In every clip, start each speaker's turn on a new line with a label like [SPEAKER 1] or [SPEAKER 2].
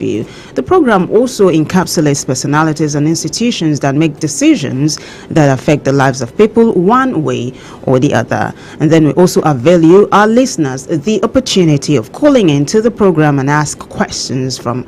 [SPEAKER 1] The program also encapsulates personalities and institutions that make decisions that affect the lives of people one way or the other. And then we also avail you, our listeners, the opportunity of calling into the program and ask questions from,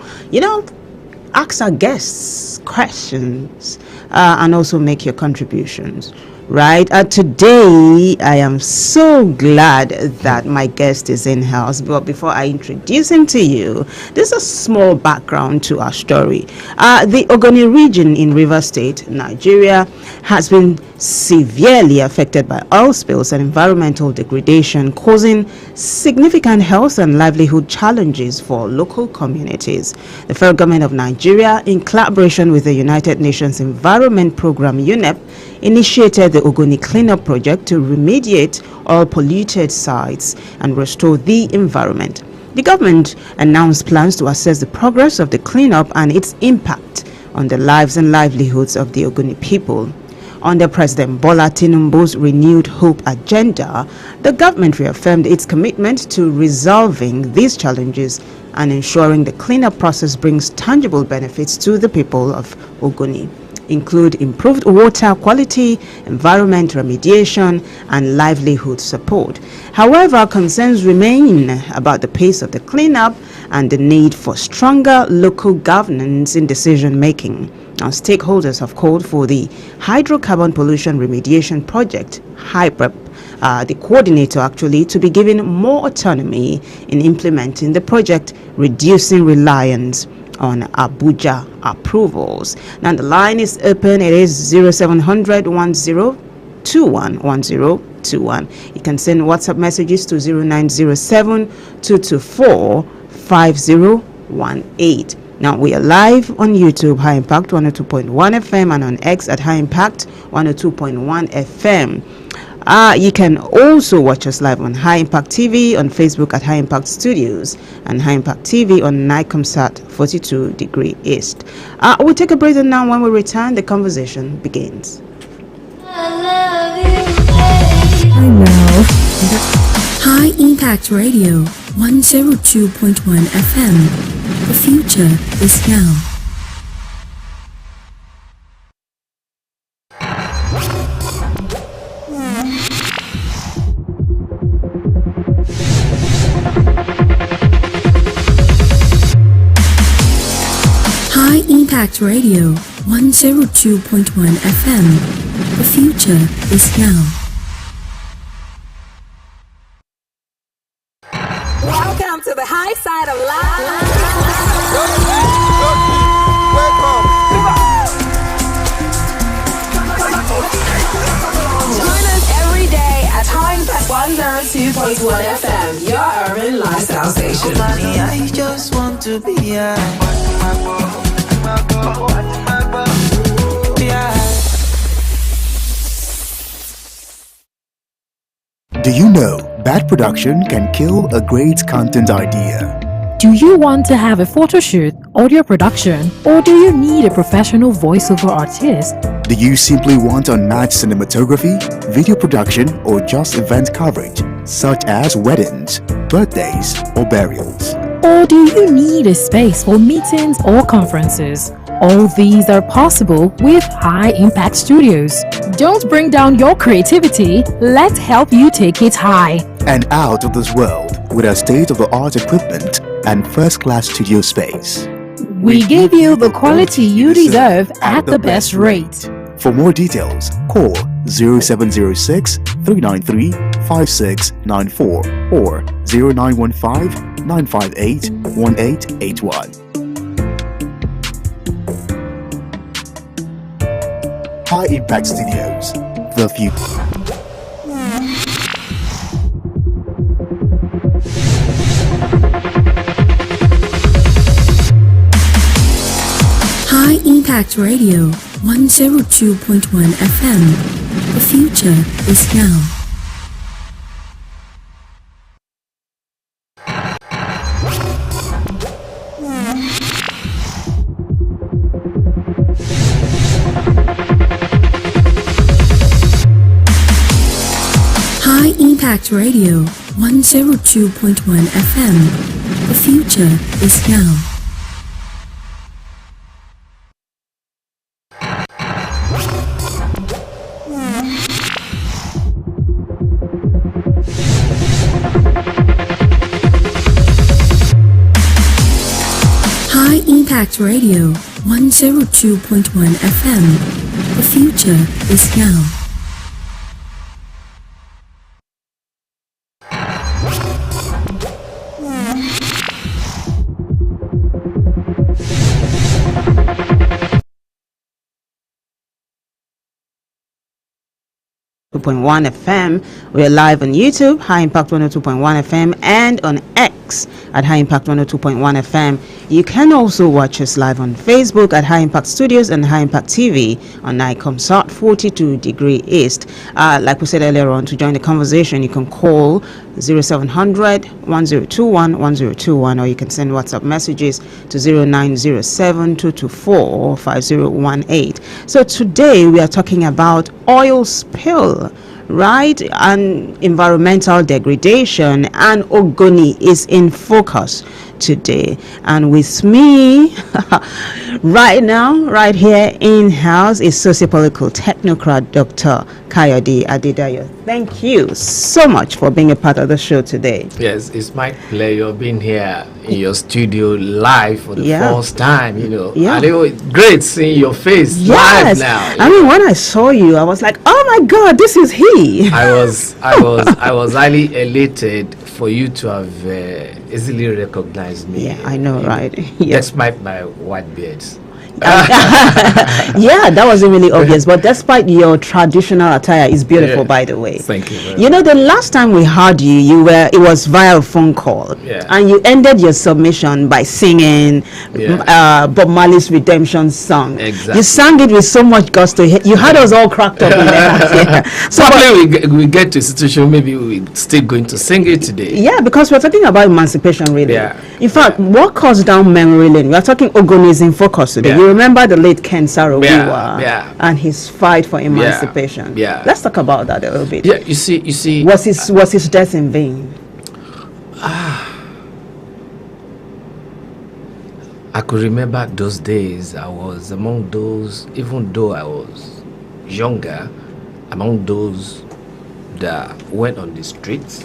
[SPEAKER 1] ask our guests questions and also make your contributions. Right. Today, I am so glad that my guest is in house. But before I introduce him to you, there's a small background to our story. The Ogoni region in Rivers State, Nigeria, has been severely affected by oil spills and environmental degradation, causing significant health and livelihood challenges for local communities. The federal government of Nigeria, in collaboration with the United Nations Environment Program, UNEP, initiated the Ogoni Cleanup Project to remediate all polluted sites and restore the environment. The government announced plans to assess the progress of the cleanup and its impact on the lives and livelihoods of the Ogoni people. Under President Bola Tinubu's renewed hope agenda, the government reaffirmed its commitment to resolving these challenges and ensuring the cleanup process brings tangible benefits to the people of Ogoni, include improved water quality, environment remediation, and livelihood support. However, concerns remain about the pace of the cleanup and the need for stronger local governance in decision making. Now, stakeholders have called for the Hydrocarbon Pollution Remediation Project, HYPREP, the coordinator actually, to be given more autonomy in implementing the project, reducing reliance on Abuja approvals. Now the line is open. It is 0700 1021 1021. You can send WhatsApp messages to 0907 224 5018. Now we are live on YouTube, High Impact 102.1 FM, and on X at High Impact 102.1 FM. You can also watch us live on High Impact TV, on Facebook at High Impact Studios, and High Impact TV on Nicomsat 42 degree East. We'll take a break, and now when we return, the conversation begins.
[SPEAKER 2] I know. High Impact Radio 102.1 FM. The future is now. High Impact Radio 102.1 FM. The future is now.
[SPEAKER 3] Welcome to the high side of life. Join us every day at High Impact 102.1 FM, your urban lifestyle station.
[SPEAKER 4] I just want to be
[SPEAKER 5] Do you know bad production can kill a great content idea?
[SPEAKER 6] Do you want to have a photo shoot, audio production, or do you need a professional voiceover artist?
[SPEAKER 5] Do you simply want unmatched cinematography, video production, or just event coverage, such as weddings, birthdays, or burials?
[SPEAKER 6] Or do you need a space for meetings or conferences? All these are possible with High Impact Studios. Don't bring down your creativity, let's help you take it high
[SPEAKER 5] and out of this world with our state-of-the-art equipment and first-class studio space.
[SPEAKER 6] We give you the quality you deserve at the best rate.
[SPEAKER 5] For more details, call 0706 393 5694 or 0915 958 1881. High Impact Studios, the future.
[SPEAKER 2] High Impact Radio 102.1 FM. The future is now. High Impact Radio 102.1 FM. The future is now. High Impact Radio 102.1 FM. The future is now.
[SPEAKER 1] .1 FM. We're live on YouTube, High Impact 102.1 FM, and on X at High Impact 102.1 FM. You can also watch us live on Facebook at High Impact Studios and High Impact TV on Icomsat 42 degree East. Like we said earlier on, to join the conversation, you can call 0700 1021 1021, or you can send WhatsApp messages to 0907 224 5018. So today we are talking about oil spill, right, and environmental degradation, and Ogoni is in focus today. And with me right now, right here in house, is sociopolitical technocrat Dr. Kayode Adedayo. Thank you so much for being a part of the show today.
[SPEAKER 7] Yes, it's my pleasure being here in your studio live for the first time, And it was great seeing your face live now.
[SPEAKER 1] I mean, when I saw you, I was like, oh my God, this is he.
[SPEAKER 7] I was highly elated for you to have easily recognized me.
[SPEAKER 1] Yeah, I know, right? Yes.
[SPEAKER 7] Despite my white beards.
[SPEAKER 1] Yeah, that wasn't really obvious, but despite your traditional attire, is beautiful, by the way.
[SPEAKER 7] Thank you.
[SPEAKER 1] The last time we heard you, it was via a phone call, and you ended your submission by singing Bob Marley's Redemption song.
[SPEAKER 7] Exactly.
[SPEAKER 1] You sang it with so much gusto. You had us all cracked up in there.
[SPEAKER 7] So probably we get to a situation, maybe we're still going to sing it today.
[SPEAKER 1] Yeah, because we're talking about emancipation, really.
[SPEAKER 7] Yeah.
[SPEAKER 1] In fact, what caused down memory lane? We are talking Ogoni is in focus today. You remember the late Ken Saro-Wiwa and his fight for emancipation.
[SPEAKER 7] Yeah.
[SPEAKER 1] Let's talk about that a little bit.
[SPEAKER 7] Yeah, you see.
[SPEAKER 1] Was his death in vain?
[SPEAKER 7] I could remember those days. I was among those, even though I was younger, among those that went on the streets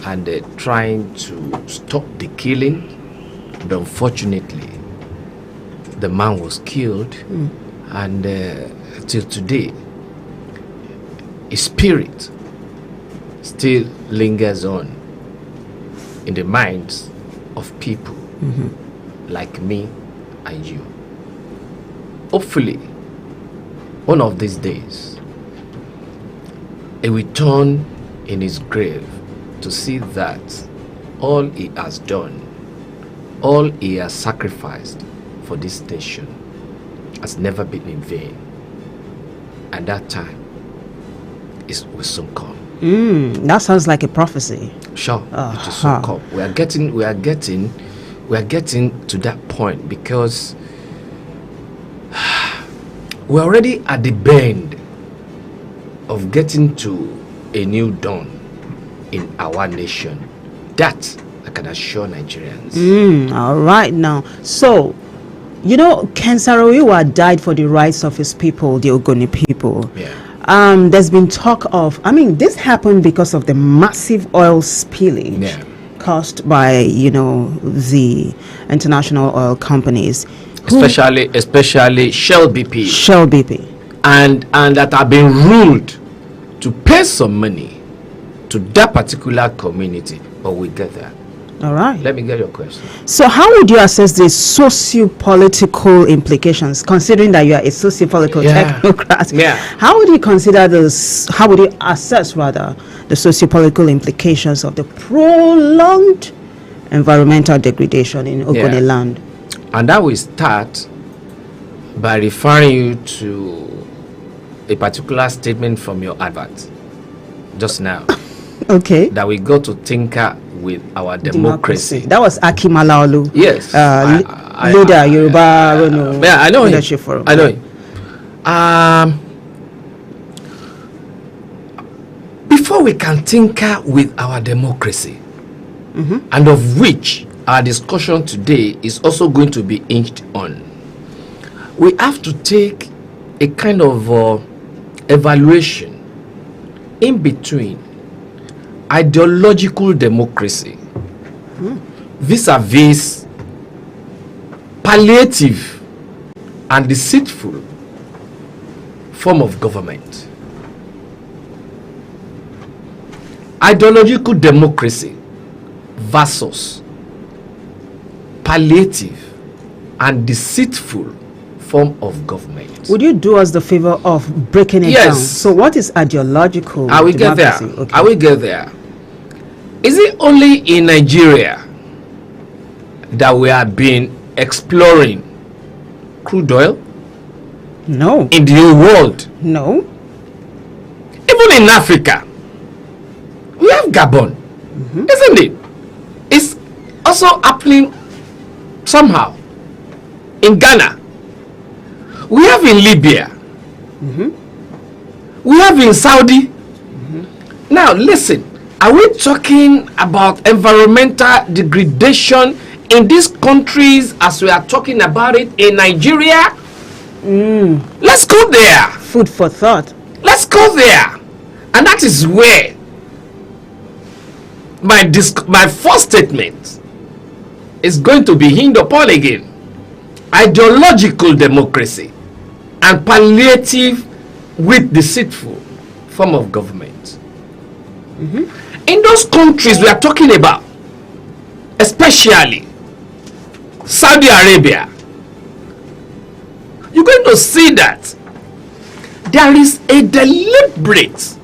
[SPEAKER 7] and trying to stop the killing. But unfortunately, the man was killed, and till today, his spirit still lingers on in the minds of people like me and you. Hopefully, one of these days, he will turn in his grave to see that all he has done, all he has sacrificed for this nation has never been in vain, and that time will soon come.
[SPEAKER 1] That sounds like a prophecy.
[SPEAKER 7] Sure, it will soon come. We are getting to that point because we're already at the bend of getting to a new dawn in our nation. That I can assure Nigerians.
[SPEAKER 1] All right now. So, Ken Saro-Wiwa died for the rights of his people, the Ogoni people.
[SPEAKER 7] Yeah.
[SPEAKER 1] There's been talk of, this happened because of the massive oil spillage caused by, the international oil companies.
[SPEAKER 7] Especially Shell BP.
[SPEAKER 1] Shell BP.
[SPEAKER 7] And that have been ruled to pay some money to that particular community. But we get there.
[SPEAKER 1] All right.
[SPEAKER 7] Let me get your question.
[SPEAKER 1] So how would you assess the socio-political implications, considering that you are a socio-political technocrat?
[SPEAKER 7] Yeah.
[SPEAKER 1] How would you consider this, how would you assess, rather, the socio-political implications of the prolonged environmental degradation in Ogoni land?
[SPEAKER 7] And that will start by referring you to a particular statement from your advert just now.
[SPEAKER 1] Okay.
[SPEAKER 7] That we go to tinker with our democracy.
[SPEAKER 1] That was Akim Alaolu.
[SPEAKER 7] Yes.
[SPEAKER 1] Leader, Yoruba,
[SPEAKER 7] I know
[SPEAKER 1] Leadership Forum.
[SPEAKER 7] I know him. Before we can tinker with our democracy, and of which our discussion today is also going to be hinged on, we have to take a kind of evaluation in between ideological democracy vis-a-vis palliative and deceitful form of government. Ideological democracy versus palliative and deceitful form of government.
[SPEAKER 1] Would you do us the favor of breaking it down?
[SPEAKER 7] Yes.
[SPEAKER 1] So what is ideological
[SPEAKER 7] I will get there.
[SPEAKER 1] democracy? Okay.
[SPEAKER 7] I will get there. Is it only in Nigeria that we have been exploring crude oil?
[SPEAKER 1] No.
[SPEAKER 7] In the whole world,
[SPEAKER 1] No.
[SPEAKER 7] even in Africa, we have Gabon, isn't it? It's also happening somehow in Ghana. We have in Libya. We have in Saudi. Now listen, are we talking about environmental degradation in these countries as we are talking about it in Nigeria? Let's go there.
[SPEAKER 1] Food for thought.
[SPEAKER 7] Let's go there. And that is where my first statement is going to be hinged upon again. Ideological democracy and palliative with deceitful form of government. In those countries we are talking about, especially Saudi Arabia, you're going to see that there is a deliberate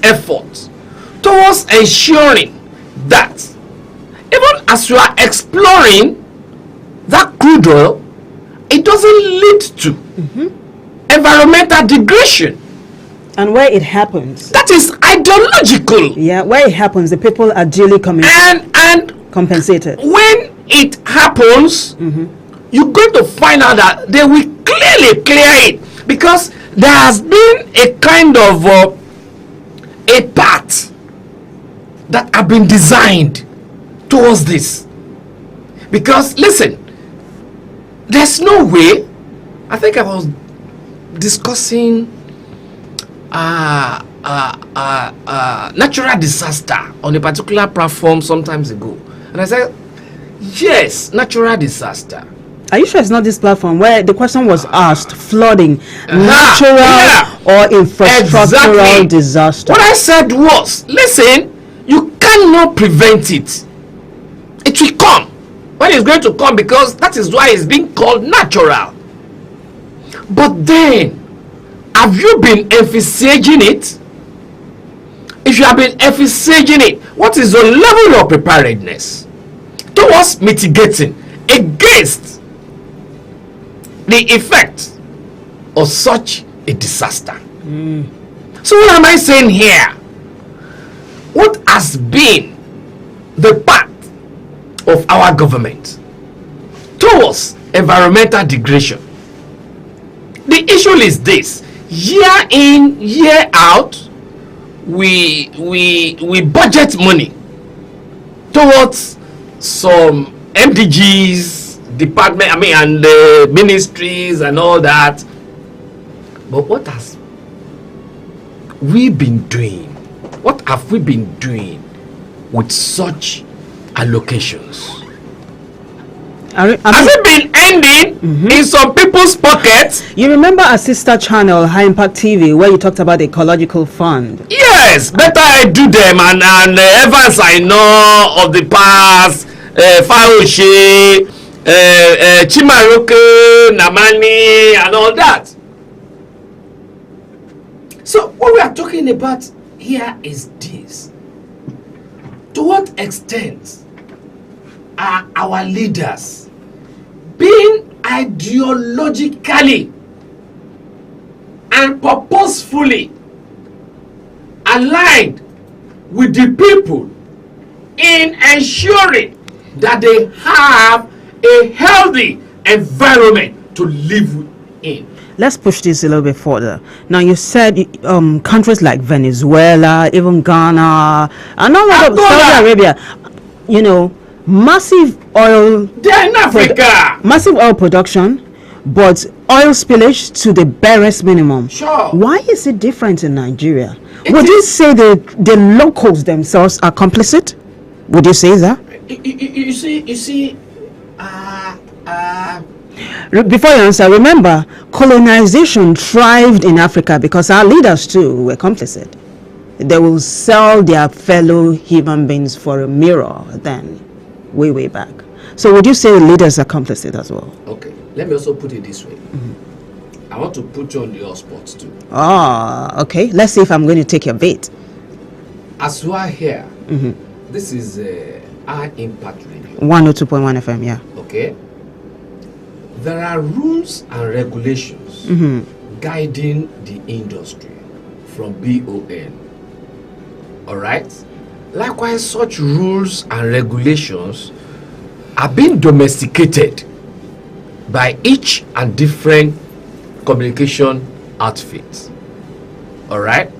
[SPEAKER 7] effort towards ensuring that even as you are exploring that crude oil, it doesn't lead to environmental degradation.
[SPEAKER 1] And where it happens,
[SPEAKER 7] That is ideological.
[SPEAKER 1] yeah, where it happens, the people are duly
[SPEAKER 7] And
[SPEAKER 1] compensated.
[SPEAKER 7] when it happens, you're going to find out that they will clearly clear it, because there has been a kind of a path that have been designed towards this. Because listen, there's no way. I think I was discussing natural disaster on a particular platform sometimes ago, and I said, yes, natural disaster.
[SPEAKER 1] Are you sure it's not this platform where the question was asked, flooding, natural
[SPEAKER 7] yeah.
[SPEAKER 1] or infrastructural
[SPEAKER 7] Exactly.
[SPEAKER 1] disaster?
[SPEAKER 7] What I said was, listen, you cannot prevent it. It will come when it's going to come, because that is why it's being called natural. But then, have you been envisaging it? If you have been envisaging it, what is the level of preparedness towards mitigating against the effect of such a disaster? So what am I saying here? What has been the path of our government towards environmental degradation? The issue is this: year in, year out, we budget money towards some MDGs department, and ministries and all that. But what has we been doing? What have we been doing with such allocations? Has it been ending in some people's pockets?
[SPEAKER 1] You remember our sister channel, High Impact TV, where you talked about the ecological fund?
[SPEAKER 7] Yes, better I do them, and Evans I know of the past, Fauci, Chimaroke, Namani, and all that. So what we are talking about here is this: to what extent are our leaders being ideologically and purposefully aligned with the people in ensuring that they have a healthy environment to live in?
[SPEAKER 1] Let's push this a little bit further. Now, you said countries like Venezuela, even Ghana, and all of Saudi Arabia, you know, massive oil.
[SPEAKER 7] They're in Africa.
[SPEAKER 1] Massive oil production, but oil spillage to the barest minimum.
[SPEAKER 7] Sure.
[SPEAKER 1] Why is it different in Nigeria? Would you say the locals themselves are complicit? Would you say that?
[SPEAKER 7] You see,
[SPEAKER 1] Before you answer, remember, colonization thrived in Africa because our leaders too were complicit. They will sell their fellow human beings for a mirror then, way back. So would you say the leaders are complicit as well?
[SPEAKER 7] Okay, let me also put it this way. I want to put you on your spots too.
[SPEAKER 1] Ah, okay. Let's see if I'm going to take your bait.
[SPEAKER 7] As you are here, this is High Impact Radio.
[SPEAKER 1] 102.1 FM, yeah.
[SPEAKER 7] Okay. There are rules and regulations guiding the industry from BON. Alright? Likewise, such rules and regulations are being domesticated by each and different communication outfits. Alright?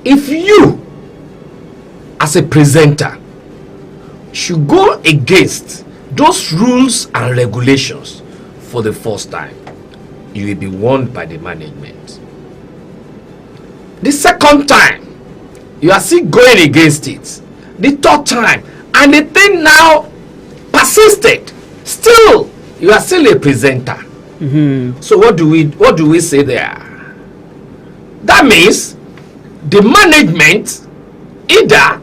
[SPEAKER 7] If you, as a presenter, should go against those rules and regulations for the first time, you will be warned by the management. The second time, you are still going against it. The third time, and the thing now persisted. Still, you are still a presenter. So what do we say there? That means the management either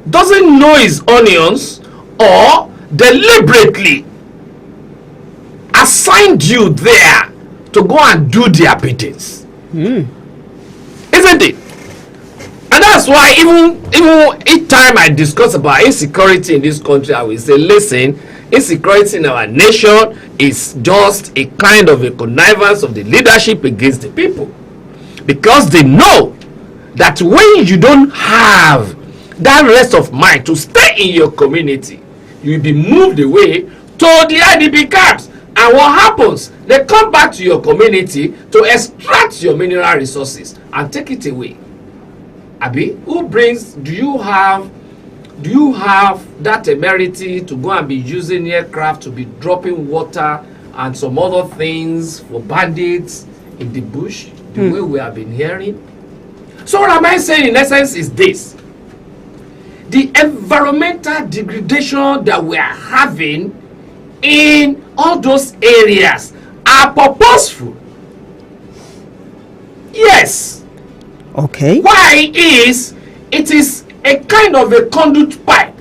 [SPEAKER 7] doesn't know his onions or deliberately assigned you there to go and do their biddings. Isn't it? And that's why even each time I discuss about insecurity in this country, I will say, listen, insecurity in our nation is just a kind of a connivance of the leadership against the people. Because they know that when you don't have that rest of mind to stay in your community, you will be moved away to the IDP camps. And what happens? They come back to your community to extract your mineral resources and take it away. Abi, do you have that temerity to go and be using aircraft to be dropping water and some other things for bandits in the bush, the way we have been hearing? So what am I saying in essence is this: the environmental degradation that we are having in all those areas are purposeful. Yes.
[SPEAKER 1] Okay.
[SPEAKER 7] Why is it is a kind of a conduit pipe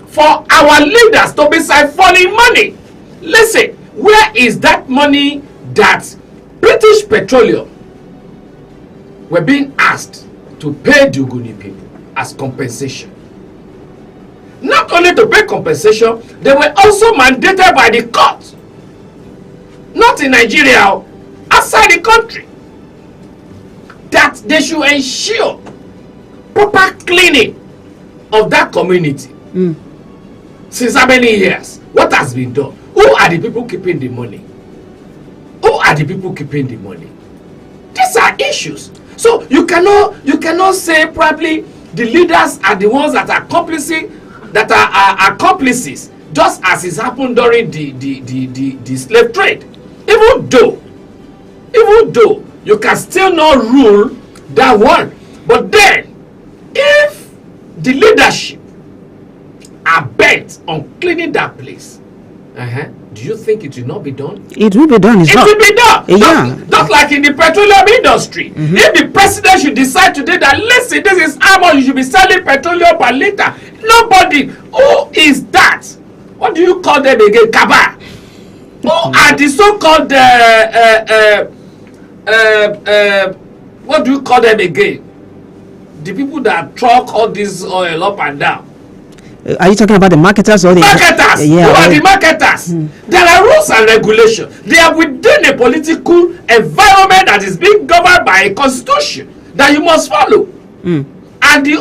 [SPEAKER 7] for our leaders to be siphoning money. Listen, where is that money that British Petroleum were being asked to pay the Ogoni people as compensation? Not only to pay compensation, they were also mandated by the court, not in Nigeria, outside the country, that they should ensure proper cleaning of that community. Since how many years? What has been done? Who are the people keeping the money? Who are the people keeping the money? These are issues. So you cannot say probably the leaders are the ones that are accomplices, just as it happened during the slave trade. Even though you can still not rule that one. But then, if the leadership are bent on cleaning that place, do you think it will not be done?
[SPEAKER 1] It will be done.
[SPEAKER 7] It will be done.
[SPEAKER 1] Yeah.
[SPEAKER 7] Just like in the petroleum industry. If the president should decide today that, listen, this is how much you should be selling petroleum per liter. Nobody. Who is that? What do you call them again? Kaba. Who are the so-called what do you call them again? The people that truck all this oil up and down.
[SPEAKER 1] Are you talking about the marketers or the
[SPEAKER 7] marketers?
[SPEAKER 1] Yeah.
[SPEAKER 7] Who are the marketers? There are rules and regulations. They are within a political environment that is being governed by a constitution that you must follow. And the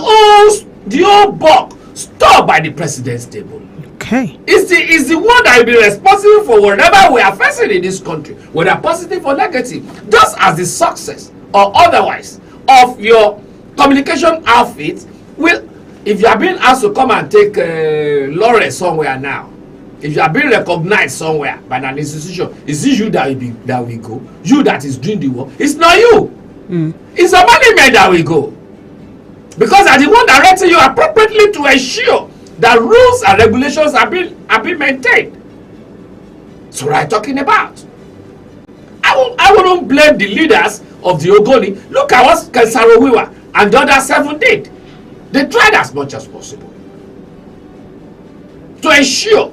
[SPEAKER 7] old buck stored by the president's table.
[SPEAKER 1] Okay.
[SPEAKER 7] Is the one that will be responsible for whatever we are facing in this country, whether positive or negative, just as the success or otherwise of your communication outfit will. If you are being asked to come and take laurel somewhere now, if you are being recognized somewhere by an institution, is it you that will go? You that is doing the work? It's not you. It's the management that will go, because they are the one directing you appropriately to ensure that rules and regulations are being maintained. So what I'm talking about. I wouldn't blame the leaders of the Ogoni. Look at what Saro-Wiwa and the other 7 did. They tried as much as possible to ensure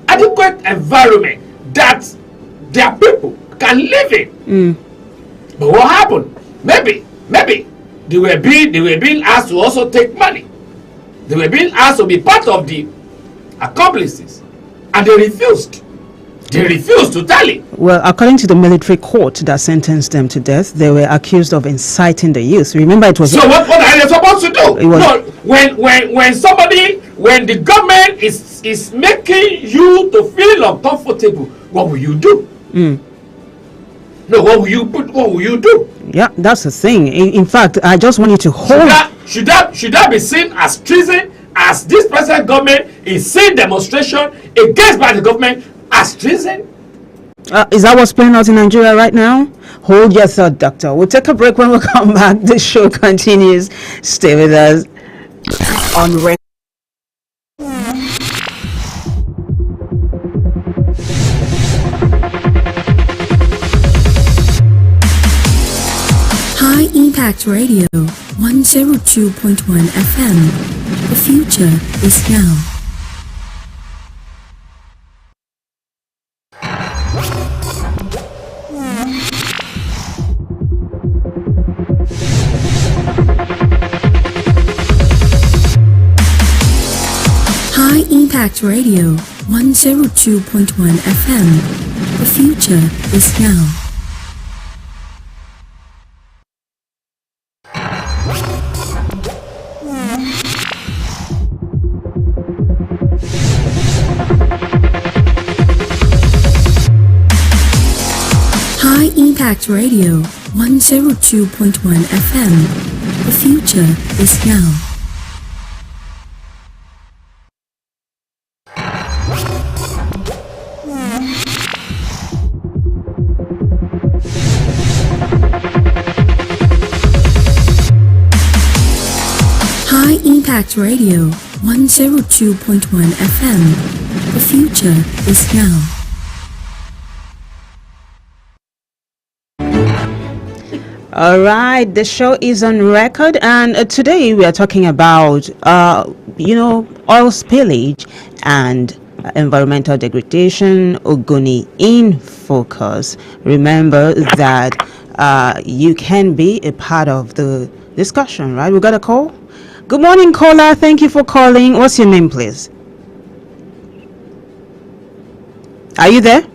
[SPEAKER 7] adequate environment that their people can live in. But what happened? Maybe they were being asked to also take money. They were being asked to be part of the accomplices, and they refused. They refused to tell it.
[SPEAKER 1] Well, according to the military court that sentenced them to death, they were accused of inciting the youth. Remember, it was...
[SPEAKER 7] So what are they supposed to do? No, when the government is making you to feel uncomfortable, what will you do? No, what will you do?
[SPEAKER 1] Yeah, that's the thing. In fact, I just want you to hold...
[SPEAKER 7] Should that be seen as treason, as this present government is seeing demonstration against by the government as treason?
[SPEAKER 1] Is that what's playing out in Nigeria right now? Hold your thought, doctor. We'll take a break. When we come back, the show continues. Stay with us on record.
[SPEAKER 2] High Impact Radio 102.1 FM. The future is now. High Impact Radio 102.1 FM. The future is now. High Impact Radio 102.1 FM. The future is now. High Impact Radio 102.1 FM. The future is now.
[SPEAKER 1] All right, the show is on record, and today we are talking about, oil spillage and environmental degradation. Ogoni in focus. Remember that you can be a part of the discussion, right? We got a call. Good morning, caller. Thank you for calling. What's your name, please? Are you there?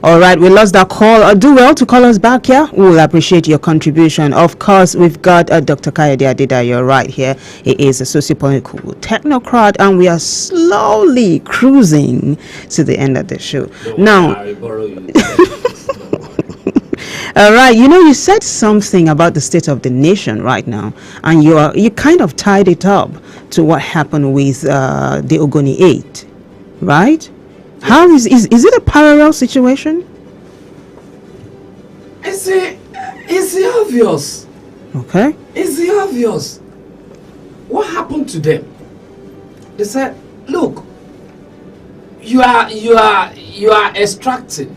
[SPEAKER 1] All right, we lost that call. Do well to call us back here. We will appreciate your contribution. Of course, we've got Dr. Kayode Adedayo right here. He is a sociopolitical technocrat, and we are slowly cruising to the end of the show. All right, you said something about the state of the nation right now, and you kind of tied it up to what happened with the Ogoni 8, right? How is it a parallel situation?
[SPEAKER 7] It's the obvious.
[SPEAKER 1] Okay.
[SPEAKER 7] It's the obvious. What happened to them? They said, "Look, you are extracting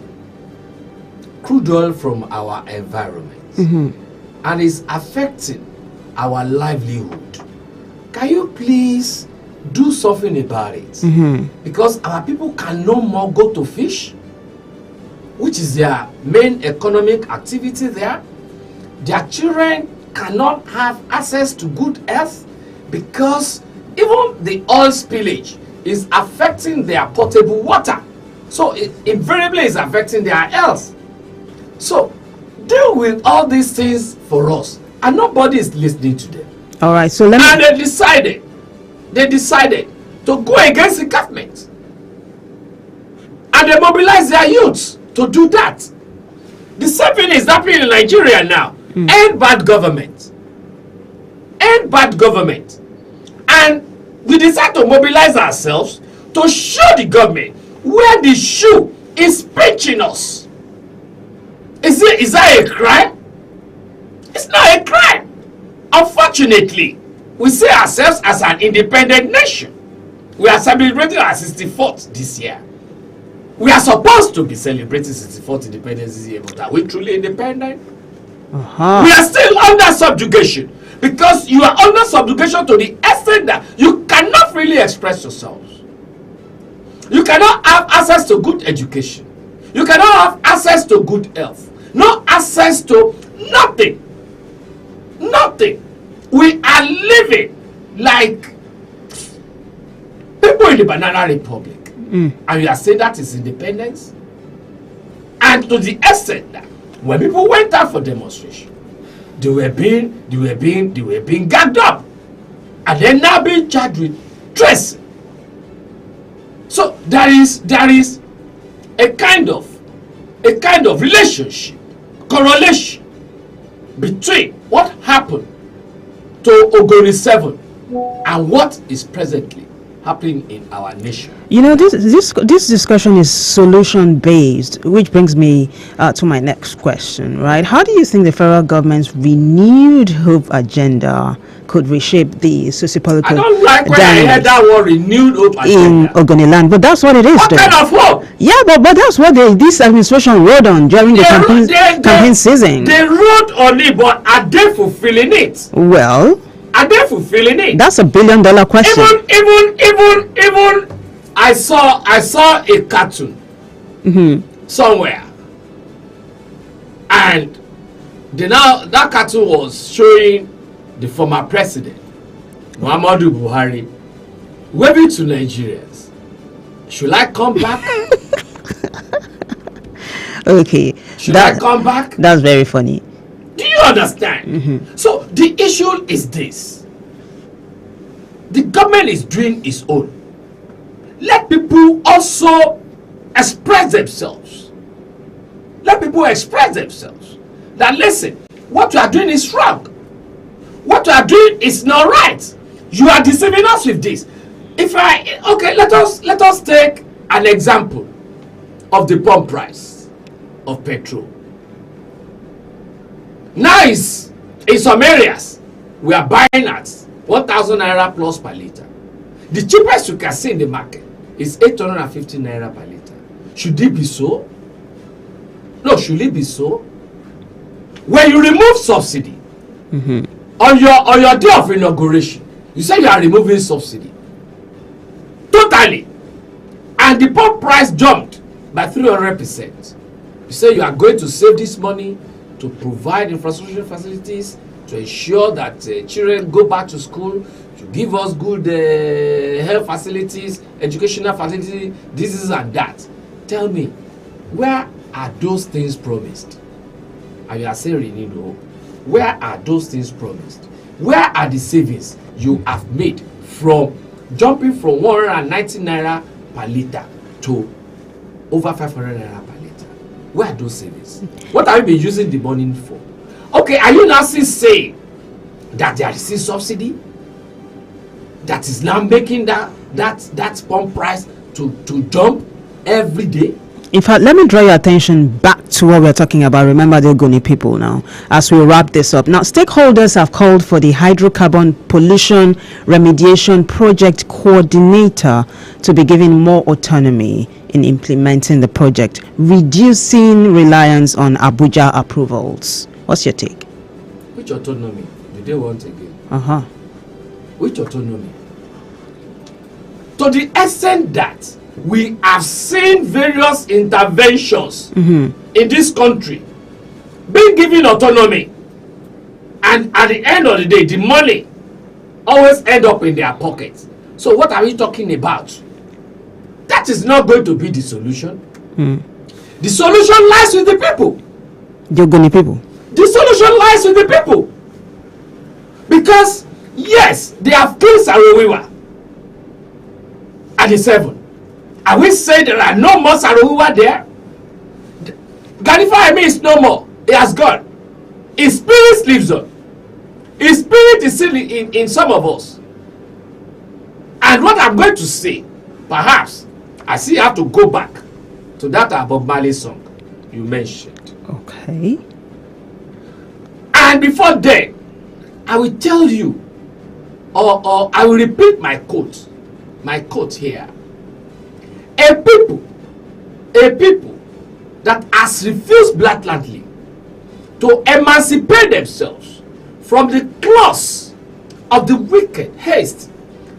[SPEAKER 7] crude oil from our environment, and it's affecting our livelihood. Can you please do something about it? Because our people can no more go to fish, which is their main economic activity there. Their children cannot have access to good health because even the oil spillage is affecting their potable water. So it invariably is affecting their health. So deal with all these things for us, and nobody is listening to them.
[SPEAKER 1] All right, so let me...
[SPEAKER 7] And they decided to go against the government, and they mobilized their youths to do that. The same thing is happening in Nigeria now. End bad government. End bad government. And we decide to mobilize ourselves to show the government where the shoe is pinching us. Is that a crime? It's not a crime. Unfortunately, we see ourselves as an independent nation. We are celebrating our 64th this year. We are supposed to be celebrating 64th Independence this year, but are we truly independent? We are still under subjugation, because you are under subjugation to the extent that you cannot really express yourselves. You cannot have access to good education. You cannot have access to good health. No access to nothing. Nothing. We are living like people in the Banana Republic. And you are saying that is independence? And to the extent that when people went out for demonstration, they were being gagged up, and then now being charged with treason. So there is a kind of relationship, correlation between what happened to Ogoni 7 and what is presently happening in our nation.
[SPEAKER 1] You know, this discussion is solution based, which brings me to my next question, right? How do you think the federal government's renewed hope agenda could reshape the sociopolitical
[SPEAKER 7] I don't like when I hear that word, renewed hope agenda.
[SPEAKER 1] In Ogoniland, but that's what it is.
[SPEAKER 7] What kind of hope?
[SPEAKER 1] Yeah, but that's what this administration rode on during the campaign season.
[SPEAKER 7] They rode on it, but are they fulfilling it?
[SPEAKER 1] Well,
[SPEAKER 7] are they fulfilling it?
[SPEAKER 1] That's $1 billion question.
[SPEAKER 7] Even I saw a cartoon somewhere, and that cartoon was showing the former president Muhammadu Buhari waving to Nigerians. Should I come back?
[SPEAKER 1] Okay.
[SPEAKER 7] Should I come back?
[SPEAKER 1] That's very funny.
[SPEAKER 7] Do you understand? So the issue is this. The government is doing its own. Let people also express themselves. Let people express themselves. That listen, what you are doing is wrong. What you are doing is not right. You are deceiving us with this. Let us take an example of the pump price of petrol. Now in some areas we are buying at 1,000 naira plus per liter. The cheapest you can see in the market is 850 naira per liter. Should it be so? No, should it be so? When you remove subsidy on your day of inauguration, you say you are removing subsidy totally, and the pump price jumped by 300%. You say you are going to save this money to provide infrastructure facilities, to ensure that children go back to school, to give us good health facilities, educational facilities, this and that. Tell me, where are those things promised? And you are saying renewed hope. Where are those things promised? Where are the savings you have made from jumping from 190 naira per liter to over 500 naira per liter? Where are those savings? What have you been using the money for? Okay, are you now still saying that there is still subsidy that is now making that pump price to jump every day?
[SPEAKER 1] In fact, let me draw your attention back to what we're talking about. Remember the Ogoni people now, as we wrap this up. Now, stakeholders have called for the hydrocarbon pollution remediation project coordinator to be given more autonomy in implementing the project, reducing reliance on Abuja approvals. What's your take?
[SPEAKER 7] Which autonomy do they want again? Which autonomy? To the extent that we have seen various interventions in this country being given autonomy, and at the end of the day, the money always end up in their pockets. So what are we talking about? That is not going to be the solution. The solution lies with the people.
[SPEAKER 1] The Ogoni people.
[SPEAKER 7] The solution lies with the people. Because yes, they have killed Sarowiwa at the 7. Are we saying there are no more Sarowiwa there? Ganifa Emi is no more. He has gone. His spirit lives on. His spirit is still in some of us. And what I'm going to say, perhaps, I still have to go back to that Bob Marley song you mentioned.
[SPEAKER 1] Okay.
[SPEAKER 7] And before then, I will tell you, or I will repeat my quote here. A a people that has refused blatantly to emancipate themselves from the claws of the wicked, haste,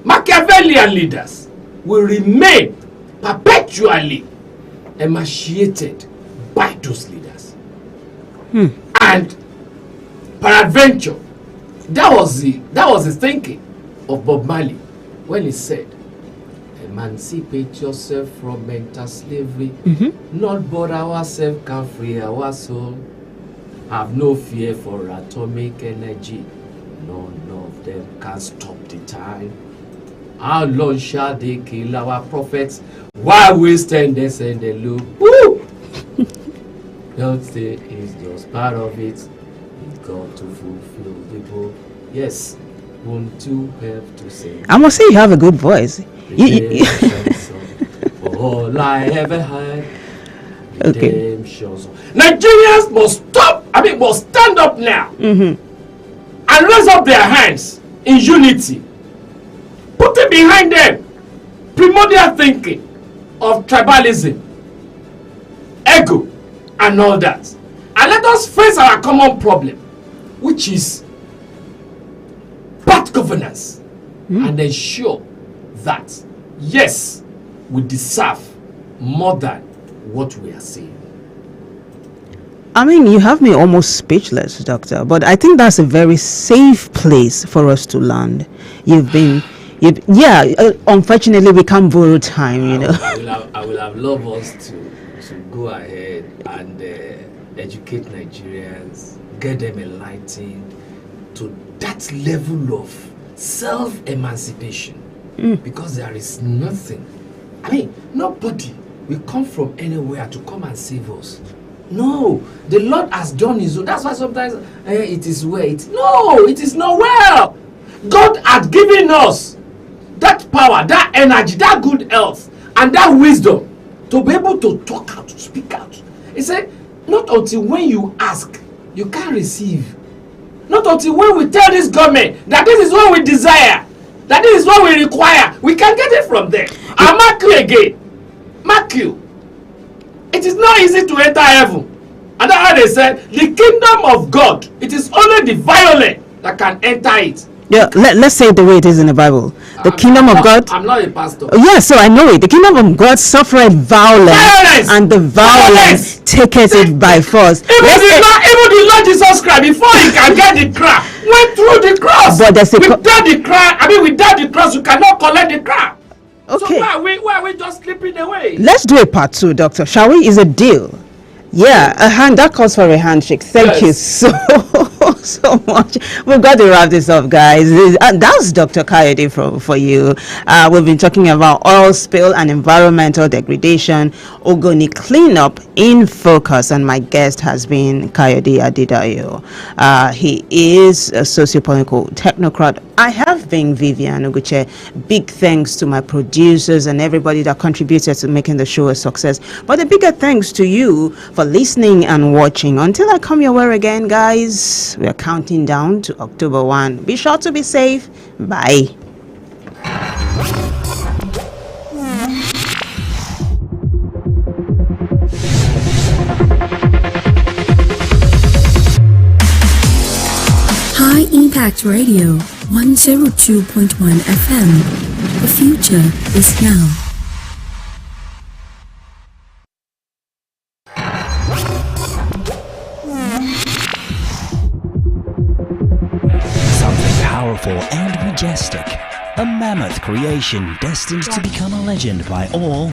[SPEAKER 7] Machiavellian leaders will remain perpetually emaciated by those leaders. And peradventure, that was the thinking of Bob Marley when he said, emancipate yourself from mental slavery. Not but ourselves can free our soul. Have no fear for atomic energy. None of them can stop the time. How long shall they kill our prophets while we stand there and they look? Woo! Don't say it's just part of it. We got to fulfill the book. Yes, won't you help to say?
[SPEAKER 1] I must say you have a good voice.
[SPEAKER 7] For all I ever had.
[SPEAKER 1] Okay.
[SPEAKER 7] Nigerians must must stand up now and raise up their hands in unity, putting behind them primordial thinking of tribalism, ego, and all that. And let us face our common problem, which is bad governance, and ensure that, yes, we deserve more than what we are saying.
[SPEAKER 1] I mean, you have me almost speechless, Doctor, but I think that's a very safe place for us to land. Unfortunately, we can't borrow time, you know.
[SPEAKER 7] I will have loved us to go ahead and educate Nigerians, get them enlightened to that level of self-emancipation. Because there is nothing. I mean, nobody will come from anywhere to come and save us. No, the Lord has done his own. That's why sometimes it is well. No, it is not well. God had given us that power, that energy, that good health, and that wisdom to be able to talk out, to speak out. He said, not until when you ask, you can't receive. Not until when we tell this government that this is what we desire, that this is what we require, we can get it from them. I'll mark you again. Mark you. It is not easy to enter heaven. And that's why they said, the kingdom of God, it is only the violent that can enter it.
[SPEAKER 1] Yeah, let's say it the way it is in the Bible. The kingdom of God.
[SPEAKER 7] I'm not a pastor.
[SPEAKER 1] Yeah, so I know it. The kingdom of God suffered violence, and the violence taketh it by force.
[SPEAKER 7] Even the Lord Jesus Christ, before he can get the crown, went through the cross.
[SPEAKER 1] But there's
[SPEAKER 7] without the cross, you cannot collect the crown.
[SPEAKER 1] Okay.
[SPEAKER 7] So why are we just slipping away?
[SPEAKER 1] Let's do a part 2, Doctor. Shall we? Is a deal. Yeah, a hand that calls for a handshake. Thank you so much. We've got to wrap this up, guys. That's Dr. Kayode for you. We've been talking about oil spill and environmental degradation, Ogoni cleanup in focus, and my guest has been Kayode Adedayo. He is a sociopolitical technocrat. I have been Vivian Oguche. Big thanks to my producers and everybody that contributed to making the show a success. But a bigger thanks to you for listening and watching. Until I come your way again, guys, we are counting down to October 1. Be sure to be safe. Bye.
[SPEAKER 2] High Impact Radio 102.1 FM. The future is now.
[SPEAKER 8] Powerful and majestic. A mammoth creation destined to become a legend by all